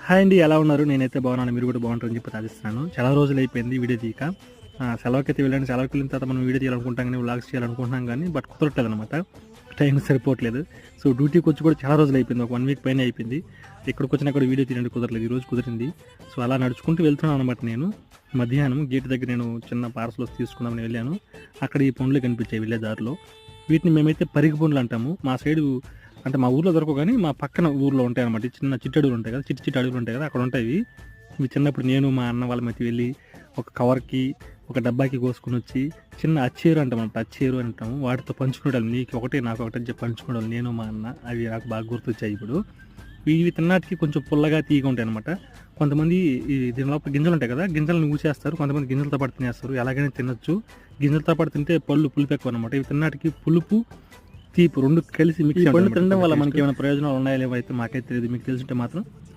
Hi అండి, ఎలా ఉన్నారు? నేనైతే బాగున్నాను, మీరు కూడా బాగుంటారని చెప్పి ఆశిస్తున్నాను. చాలా రోజులు అయిపోయింది వీడియో తీయక. సెలవుకైతే వెళ్ళండి. సెలవుకి వెళ్ళిన తర్వాత మనం వీడియో తీయాలనుకుంటాం కానీ, వ్లాగ్స్ చేయాలనుకుంటున్నాం కానీ, బట్ కుదరట్లేదు అనమాట. టైం సరిపోవట్లేదు. సో డ్యూటీకి వచ్చి కూడా చాలా రోజులు అయిపోయింది, ఒక 1 వీక్ పైన అయిపోయింది. ఇక్కడికి వచ్చినా కూడా వీడియో తీయడానికి కుదరలేదు. ఈరోజు కుదిరింది. సో అలా నడుచుకుంటూ వెళ్తున్నాను అనమాట. నేను మధ్యాహ్నం గేట్ దగ్గర నేను చిన్న పార్సల్ వస్తే తీసుకుందామని వెళ్ళాను. అక్కడ ఈ పండ్లు కనిపించాయి వెళ్ళే దారిలో. వీటిని మేమైతే పరిగి పండ్లు అంటాము. మా సైడు అంటే మా ఊర్లో దొరకవు కానీ మా పక్కన ఊర్లో ఉంటాయి అనమాట. చిన్న చిట్టి అడవులు ఉంటాయి కదా, చిట్టి అడవులు ఉంటాయి కదా, అక్కడ ఉంటాయి ఇవి. ఇవి చిన్నప్పుడు నేను మా అన్న వాళ్ళ మధ్య వెళ్ళి ఒక కవర్కి ఒక డబ్బాకి కోసుకుని వచ్చి చిన్న అచ్చేరు అంటాం అనమాట. అచ్చేరు అంటాము. వాటితో పంచుకోవడాలు, నీకు ఒకటి నాకు ఒకటి అని చెప్పి పంచుకోవడాలు నేను మా అన్న. అవి నాకు బాగా గుర్తొచ్చాయి ఇప్పుడు. ఇవి తిన్నాటికి కొంచెం పుల్లగా తీయగా ఉంటాయి అనమాట. కొంతమంది దీని లోపల గింజలు ఉంటాయి కదా, గింజలను ఊసేస్తారు. కొంతమంది గింజలతో పాటు తినేస్తారు. ఎలాగైనా తినొచ్చు. గింజలతో పాటు తింటే పులుపు ఎక్కువ అనమాట. ఇవి తిన్నాటికి పులుపు తీపి రెండు కలిసి మిక్స్. ఈ పండు తినడం వల్ల మనకి ఏమైనా ప్రయోజనాలు ఉన్నాయో లేవో అయితే మాకైతే తెలియదు. మీకు తెలిసింటే మాత్రం